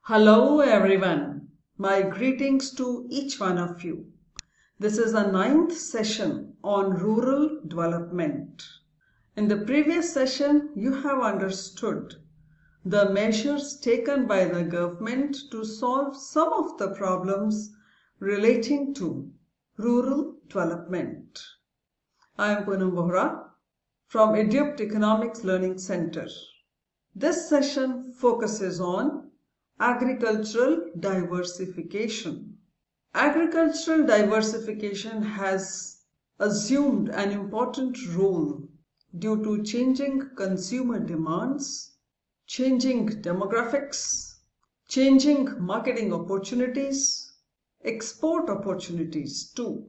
Hello everyone, my greetings to each one of you. This is the 9th session on rural development. In the previous session, you have understood the measures taken by the government to solve some of the problems relating to rural development. I am Poonam Vohra from Egypt Economics Learning Center. This session focuses on agricultural diversification. Agricultural diversification has assumed an important role due to changing consumer demands, changing demographics, changing marketing opportunities, export opportunities too.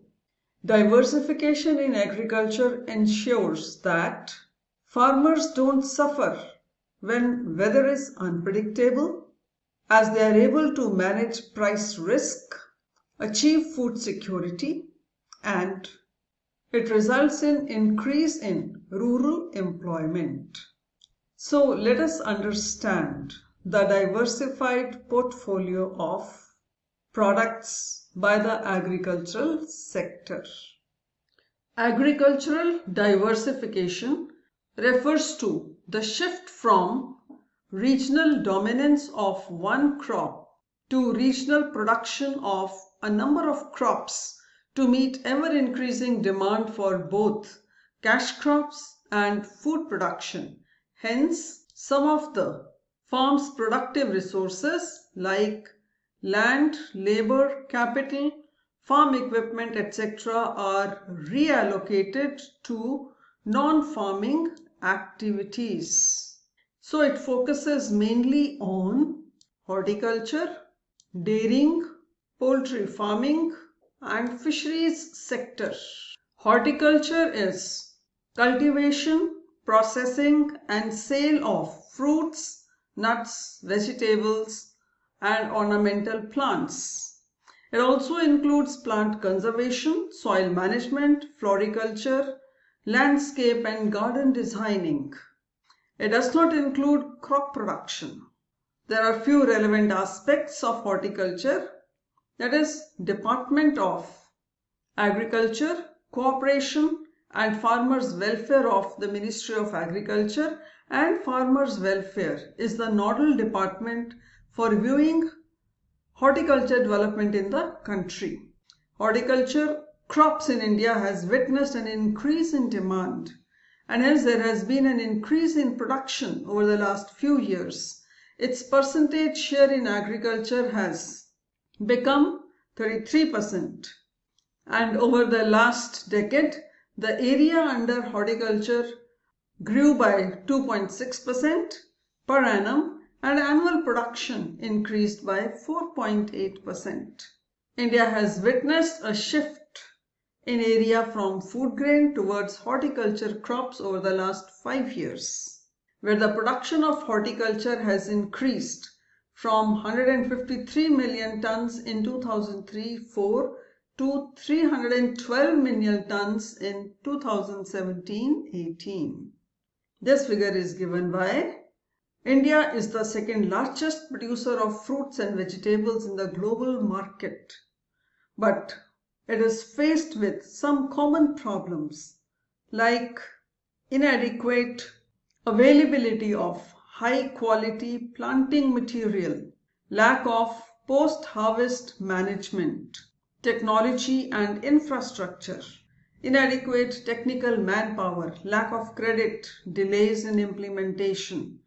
Diversification in agriculture ensures that farmers don't suffer when weather is unpredictable, as they are able to manage price risk, achieve food security, and it results in increase in rural employment. So let us understand the diversified portfolio of products by the agricultural sector. Agricultural diversification refers to the shift from regional dominance of one crop to regional production of a number of crops to meet ever-increasing demand for both cash crops and food production. Hence, some of the farm's productive resources like land, labor, capital, farm equipment, etc. are reallocated to non-farming activities. So it focuses mainly on horticulture, dairying, poultry farming and fisheries sector. Horticulture is cultivation, processing and sale of fruits, nuts, vegetables and ornamental plants. It also includes plant conservation, soil management, floriculture, landscape and garden designing. It does not include crop production. There are few relevant aspects of horticulture, that is Department of Agriculture, Cooperation and Farmers Welfare of the Ministry of Agriculture, and Farmers Welfare is the nodal department for reviewing horticulture development in the country. Horticulture crops in India has witnessed an increase in demand, and hence there has been an increase in production over the last few years. Its percentage share in agriculture has become 33%, and over the last decade the area under horticulture grew by 2.6% per annum and annual production increased by 4.8%. India has witnessed a shift in area from food grain towards horticulture crops over the last 5 years, where the production of horticulture has increased from 153 million tons in 2003-04 to 312 million tons in 2017-18. This figure is given by India is the second largest producer of fruits and vegetables in the global market, but it is faced with some common problems like inadequate availability of high quality planting material, lack of post-harvest management, technology and infrastructure, inadequate technical manpower, lack of credit, delays in implementation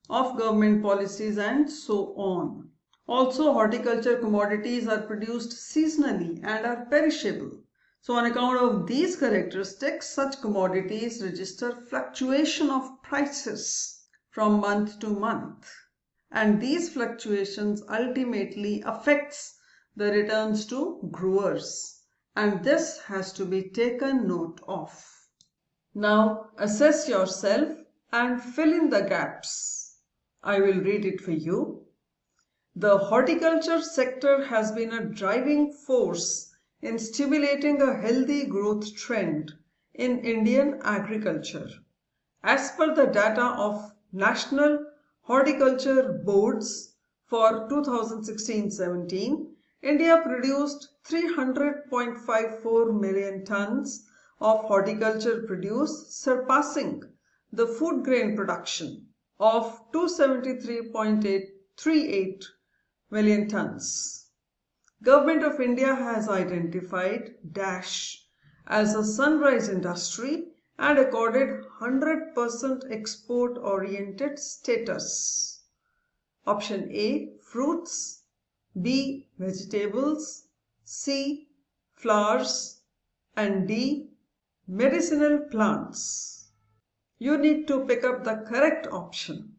of government policies and so on. Also, horticulture commodities are produced seasonally and are perishable. So on account of these characteristics, such commodities register fluctuation of prices from month to month. And these fluctuations ultimately affects the returns to growers. And this has to be taken note of. Now assess yourself and fill in the gaps. I will read it for you. The horticulture sector has been a driving force in stimulating a healthy growth trend in Indian agriculture. As per the data of National Horticulture Board's For 2016-17, India produced 300.54 million tons of horticulture produce, surpassing the food grain production of 273.38 million tons. Government of India has identified dash as a sunrise industry and accorded 100% export-oriented status. Option A, fruits, B, vegetables, C, flowers, and D, medicinal plants. You need to pick up the correct option.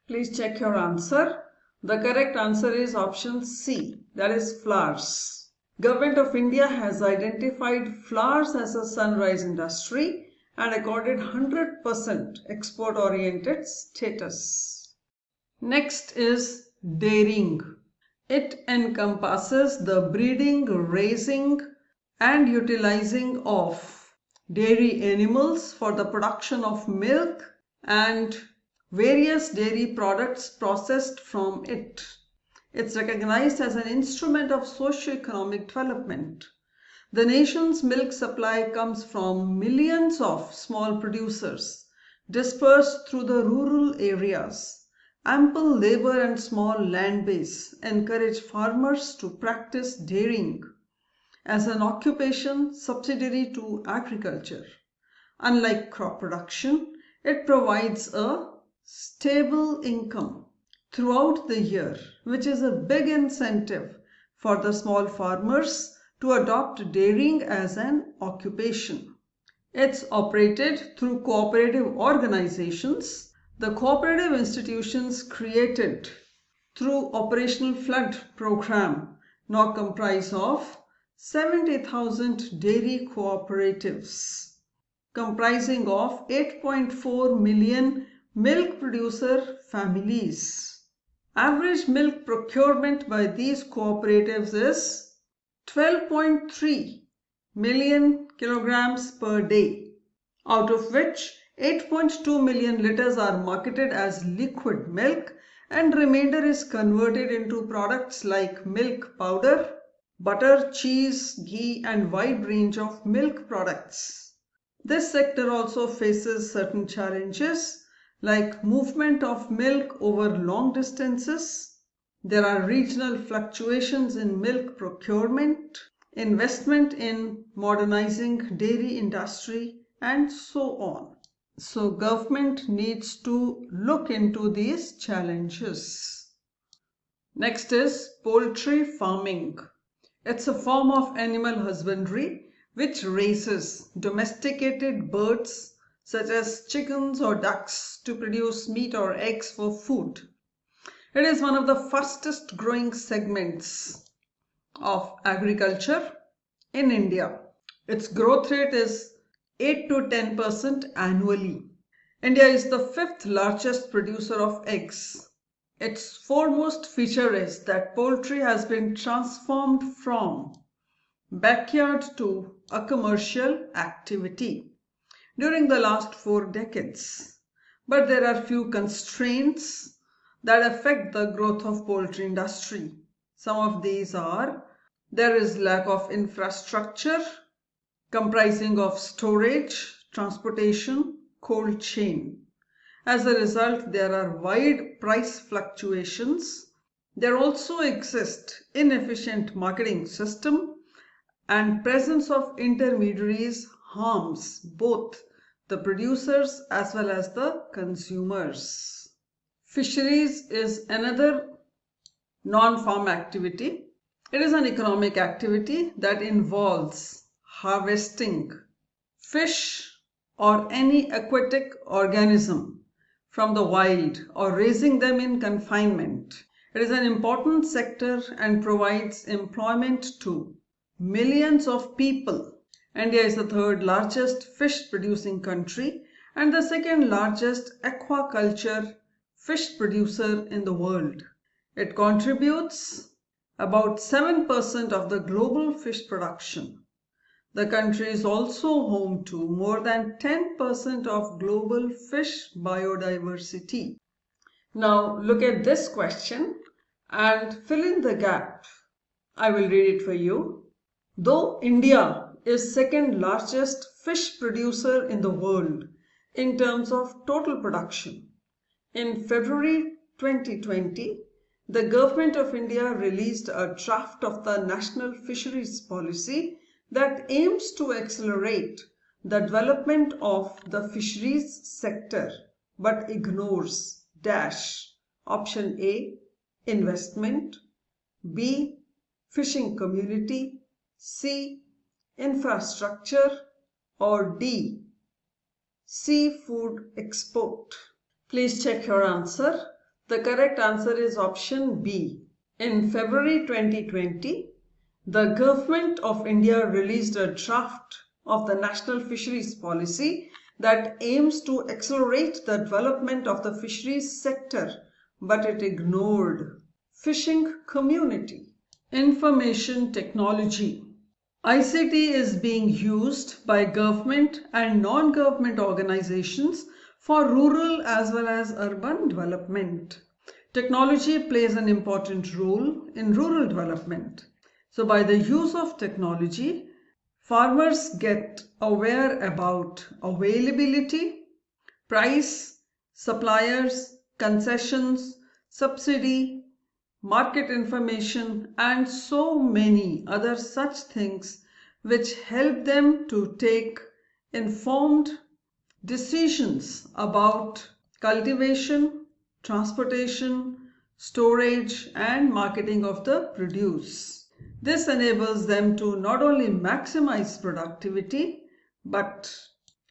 Please check your answer. The correct answer is option C, that is flowers. Government of India has identified flowers as a sunrise industry and accorded 100% export-oriented status. Next is dairying. It encompasses the breeding, raising, and utilizing of dairy animals for the production of milk and various dairy products processed from it. It's recognized as an instrument of socio-economic development. The nation's milk supply comes from millions of small producers dispersed through the rural areas. Ample labor and small land base encourage farmers to practice dairying as an occupation subsidiary to agriculture. Unlike crop production, it provides a stable income throughout the year, which is a big incentive for the small farmers to adopt dairying as an occupation. It's operated through cooperative organizations. The cooperative institutions created through Operational Flood program now comprise of 70,000 dairy cooperatives comprising of 8.4 million milk producer families. Average milk procurement by these cooperatives is 12.3 million kilograms per day, out of which 8.2 million liters are marketed as liquid milk and remainder is converted into products like milk powder, butter, cheese, ghee and wide range of milk products. This sector also faces certain challenges like movement of milk over long distances. There are regional fluctuations in milk procurement, investment in modernizing dairy industry and so on. So government needs to look into these challenges. Next is poultry farming. It's a form of animal husbandry which raises domesticated birds such as chickens or ducks to produce meat or eggs for food. It is one of the fastest growing segments of agriculture in India. Its growth rate is 8 to 10% annually. India is the 5th largest producer of eggs. Its foremost feature is that poultry has been transformed from backyard to a commercial activity during the last 4 decades. But there are few constraints that affect the growth of poultry industry. Some of these are: there is lack of infrastructure comprising of storage, transportation, cold chain. As a result, there are wide price fluctuations. There also exist inefficient marketing system and presence of intermediaries harms both the producers as well as the consumers. Fisheries is another non-farm activity. It is an economic activity that involves harvesting fish or any aquatic organism from the wild or raising them in confinement. It is an important sector and provides employment to millions of people. India is the 3rd largest fish producing country and the 2nd largest aquaculture fish producer in the world. It contributes about 7% of the global fish production. The country is also home to more than 10% of global fish biodiversity. Now look at this question. and fill in the gap. I will read it for you. Though India is second largest fish producer in the world in terms of total production, in February 2020, the Government of India released a draft of the National Fisheries Policy that aims to accelerate the development of the fisheries sector but ignores dash option A, investment, B, fishing community, C, infrastructure, or D, seafood export. Please check your answer. The correct answer is option B. In February 2020, the Government of India released a draft of the National Fisheries Policy that aims to accelerate the development of the fisheries sector, but it ignored fishing community. Information technology. ICT is being used by government and non-government organizations for rural as well as urban development. Technology plays an important role in rural development. So by the use of technology, farmers get aware about availability, price, suppliers, concessions, subsidy, market information, and so many other such things which help them to take informed decisions about cultivation, transportation, storage, and marketing of the produce. This enables them to not only maximize productivity but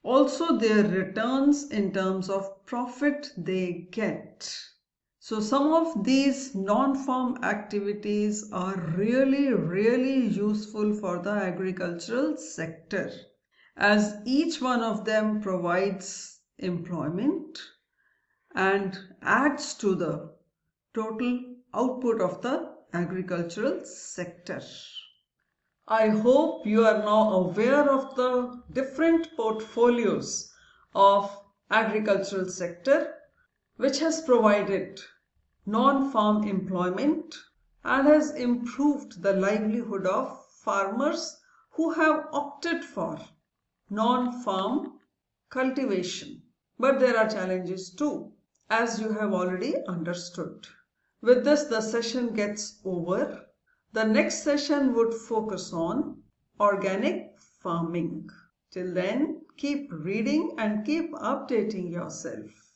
also their returns in terms of profit they get. So some of these non-farm activities are really useful for the agricultural sector, as each one of them provides employment and adds to the total output of the agricultural sector. I hope you are now aware of the different portfolios of agricultural sector which has provided non-farm employment and has improved the livelihood of farmers who have opted for non-farm cultivation. But there are challenges too, as you have already understood. With this, the session gets over. The next session would focus on organic farming. Till then, keep reading and keep updating yourself.